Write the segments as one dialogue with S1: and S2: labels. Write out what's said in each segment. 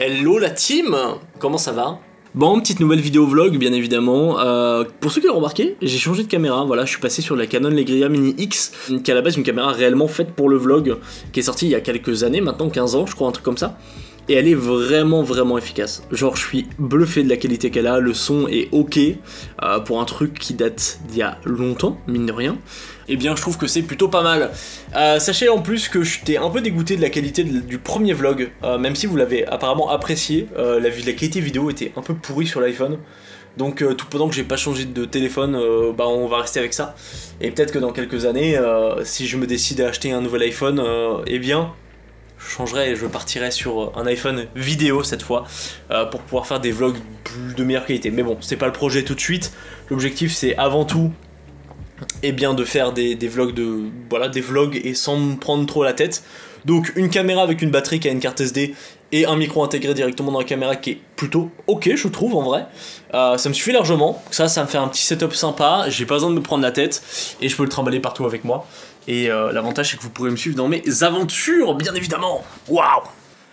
S1: Hello la team, comment ça va? Bon, petite nouvelle vidéo vlog bien évidemment. Pour ceux qui l'ont remarqué, j'ai changé de caméra, voilà, je suis passé sur la Canon Legria Mini X, qui est à la base une caméra réellement faite pour le vlog, qui est sortie il y a quelques années, maintenant 15 ans je crois, un truc comme ça. Et elle est vraiment efficace. Genre je suis bluffé de la qualité qu'elle a, le son est ok pour un truc qui date d'il y a longtemps, mine de rien. Et bien je trouve que c'est plutôt pas mal. Sachez en plus que j'étais un peu dégoûté de la qualité du premier vlog, même si vous l'avez apparemment apprécié, la qualité vidéo était un peu pourrie sur l'iPhone. Donc tout pendant que j'ai pas changé de téléphone, on va rester avec ça. Et peut-être que dans quelques années, si je me décide à acheter un nouvel iPhone, eh bien je changerai et je partirai sur un iPhone vidéo cette fois pour pouvoir faire des vlogs de meilleure qualité. Mais bon, c'est pas le projet tout de suite. L'objectif c'est avant tout de faire des vlogs des vlogs et sans me prendre trop la tête. Donc une caméra avec une batterie qui a une carte SD et un micro intégré directement dans la caméra qui est plutôt ok je trouve en vrai. Ça me suffit largement, ça me fait un petit setup sympa, j'ai pas besoin de me prendre la tête et je peux le trimballer partout avec moi. Et l'avantage c'est que vous pourrez me suivre dans mes aventures bien évidemment. Waouh!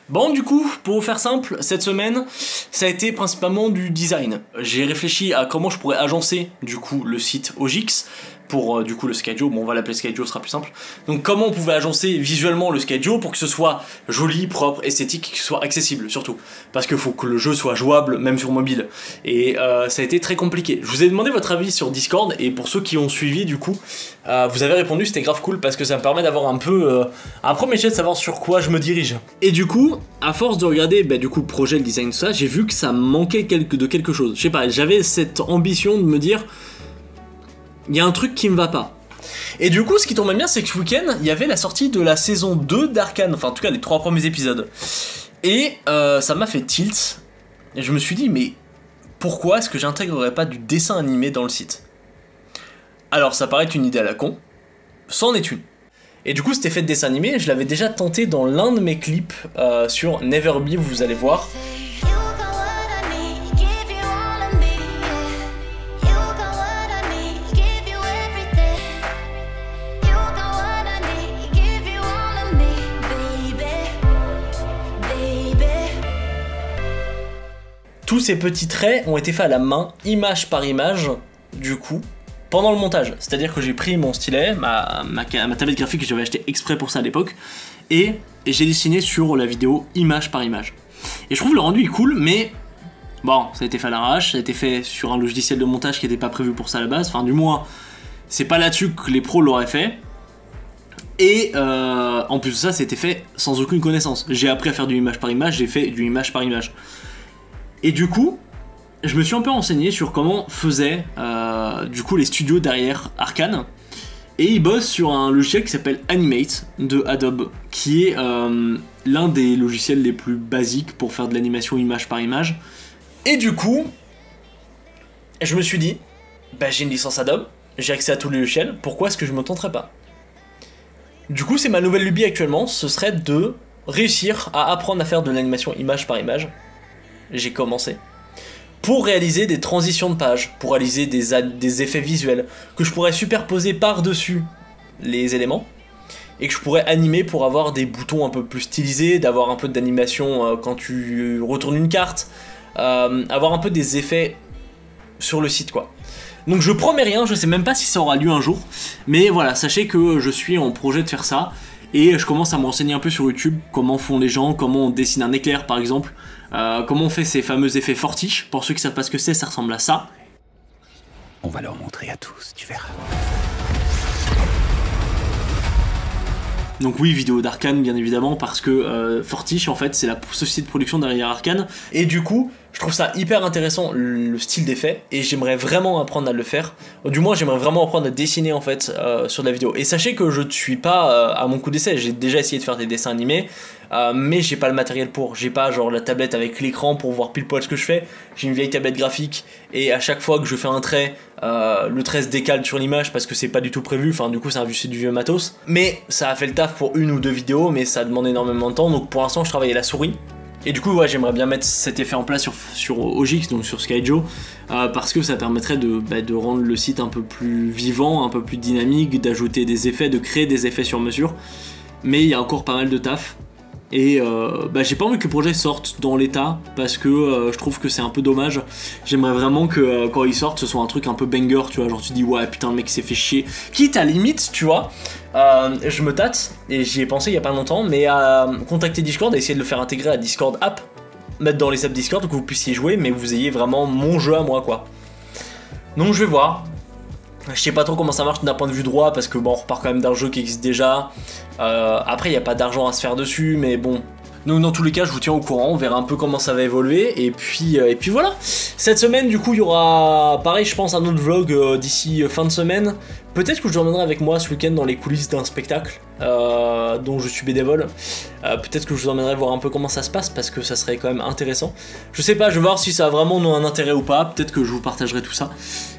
S1: Bon du coup, pour vous faire simple, cette semaine, ça a été principalement du design. J'ai réfléchi à comment je pourrais agencer du coup le site Ogix pour du coup le Skydio, bon on va l'appeler Skydio, ce sera plus simple. Donc comment on pouvait agencer visuellement le Skydio pour que ce soit joli, propre, esthétique, que ce soit accessible surtout. Parce qu'il faut que le jeu soit jouable même sur mobile. Et ça a été très compliqué. Je vous ai demandé votre avis sur Discord et pour ceux qui ont suivi du coup, vous avez répondu, c'était grave cool parce que ça me permet d'avoir un peu un premier jet de savoir sur quoi je me dirige. Et du coup, à force de regarder du coup le projet, le design, tout ça, j'ai vu que ça manquait de quelque chose. Je sais pas, j'avais cette ambition de me dire il y a un truc qui me va pas. Et du coup, ce qui tombait bien, c'est que ce week-end, il y avait la sortie de la saison 2 d'Arcane, enfin en tout cas les 3 premiers épisodes. Et ça m'a fait tilt, et je me suis dit, mais pourquoi est-ce que j'intégrerais pas du dessin animé dans le site? Alors ça paraît une idée à la con, c'en est une. Et du coup, cet effet de dessin animé, je l'avais déjà tenté dans l'un de mes clips sur Neverbe, vous allez voir. Tous ces petits traits ont été faits à la main, image par image, du coup, pendant le montage. C'est-à-dire que j'ai pris mon stylet, ma tablette graphique que j'avais acheté exprès pour ça à l'époque, et j'ai dessiné sur la vidéo image par image. Et je trouve le rendu est cool, mais bon, ça a été fait à l'arrache, ça a été fait sur un logiciel de montage qui n'était pas prévu pour ça à la base, enfin du moins, c'est pas là-dessus que les pros l'auraient fait. Et en plus de ça, c'était fait sans aucune connaissance. J'ai appris à faire du image par image, j'ai fait du image par image. Et du coup, je me suis un peu renseigné sur comment faisaient du coup les studios derrière Arcane. Et ils bossent sur un logiciel qui s'appelle Animate de Adobe, qui est l'un des logiciels les plus basiques pour faire de l'animation image par image. Et du coup, je me suis dit, j'ai une licence Adobe, j'ai accès à tous les logiciels, pourquoi est-ce que je me tenterais pas? Du coup, c'est ma nouvelle lubie actuellement, ce serait de réussir à apprendre à faire de l'animation image par image. J'ai commencé pour réaliser des transitions de page, pour réaliser des effets visuels que je pourrais superposer par-dessus les éléments et que je pourrais animer pour avoir des boutons un peu plus stylisés, d'avoir un peu d'animation quand tu retournes une carte, avoir un peu des effets sur le site quoi. Donc je promets rien, je sais même pas si ça aura lieu un jour, mais voilà, sachez que je suis en projet de faire ça et je commence à me renseigner un peu sur YouTube, comment font les gens, comment on dessine un éclair par exemple. Comment on fait ces fameux effets fortiches. Pour ceux qui savent pas ce que c'est, ça ressemble à ça.
S2: On va leur montrer à tous, tu verras.
S1: Donc oui, vidéo d'Arcane bien évidemment, parce que Fortiche en fait c'est la société de production derrière Arcane. Et du coup, je trouve ça hyper intéressant le style d'effet et j'aimerais vraiment apprendre à le faire. Du moins j'aimerais vraiment apprendre à dessiner en fait sur de la vidéo. Et sachez que je ne suis pas à mon coup d'essai, j'ai déjà essayé de faire des dessins animés. Mais j'ai pas le matériel pour, j'ai pas genre la tablette avec l'écran pour voir pile poil ce que je fais. J'ai une vieille tablette graphique et à chaque fois que je fais un trait, le trait se décale sur l'image parce que c'est pas du tout prévu, enfin du coup c'est du vieux matos. Mais ça a fait le taf pour 1 ou 2 vidéos, mais ça demande énormément de temps, donc pour l'instant je travaille à la souris. Et du coup ouais, j'aimerais bien mettre cet effet en place sur Ogix, donc sur Skydio, parce que ça permettrait de rendre le site un peu plus vivant, un peu plus dynamique, d'ajouter des effets, de créer des effets sur mesure. Mais il y a encore pas mal de taf. Et j'ai pas envie que le projet sorte dans l'état parce que je trouve que c'est un peu dommage. J'aimerais vraiment que quand il sorte ce soit un truc un peu banger, tu vois, genre tu dis ouais putain le mec s'est fait chier. Quitte à limite, tu vois, je me tâte et j'y ai pensé il y a pas longtemps, mais à contacter Discord et essayer de le faire intégrer à Discord app, mettre dans les apps Discord que vous puissiez jouer, mais que vous ayez vraiment mon jeu à moi quoi. Donc je vais voir. Je sais pas trop comment ça marche d'un point de vue droit parce que bon on repart quand même d'un jeu qui existe déjà. Après il n'y a pas d'argent à se faire dessus mais bon. Donc dans tous les cas je vous tiens au courant, on verra un peu comment ça va évoluer et puis voilà. Cette semaine du coup il y aura pareil je pense un autre vlog d'ici fin de semaine. Peut-être que je l'emmènerai avec moi ce week-end dans les coulisses d'un spectacle dont je suis bénévole. Peut-être que je vous emmènerai voir un peu comment ça se passe parce que ça serait quand même intéressant. Je sais pas, je vais voir si ça a vraiment un intérêt ou pas. Peut-être que je vous partagerai tout ça.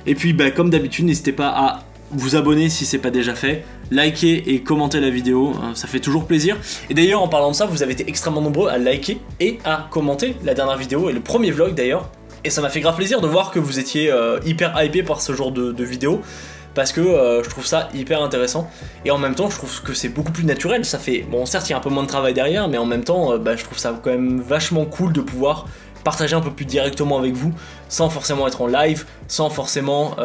S1: Et puis comme d'habitude, n'hésitez pas à vous abonner si c'est pas déjà fait, liker et commenter la vidéo, ça fait toujours plaisir. Et d'ailleurs en parlant de ça, vous avez été extrêmement nombreux à liker et à commenter la dernière vidéo et le premier vlog d'ailleurs. Et ça m'a fait grave plaisir de voir que vous étiez hyper hypé par ce genre de vidéo. Parce que je trouve ça hyper intéressant et en même temps je trouve que c'est beaucoup plus naturel, ça fait, bon certes il y a un peu moins de travail derrière mais en même temps je trouve ça quand même vachement cool de pouvoir partager un peu plus directement avec vous sans forcément être en live, sans forcément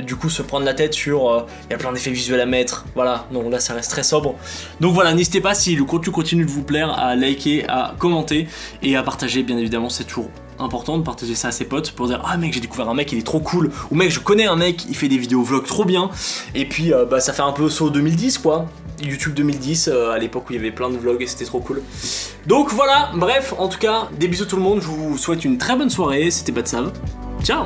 S1: du coup se prendre la tête sur il y a plein d'effets visuels à mettre, voilà, donc là ça reste très sobre. Donc voilà, n'hésitez pas si le contenu continue de vous plaire à liker, à commenter et à partager bien évidemment, c'est toujours important de partager ça à ses potes pour dire ah mec j'ai découvert un mec il est trop cool ou mec je connais un mec il fait des vidéos vlogs trop bien et puis ça fait un peu saut 2010 quoi, YouTube 2010 à l'époque où il y avait plein de vlogs et c'était trop cool. Donc voilà, bref en tout cas des bisous tout le monde, je vous souhaite une très bonne soirée, c'était Badsav, ciao.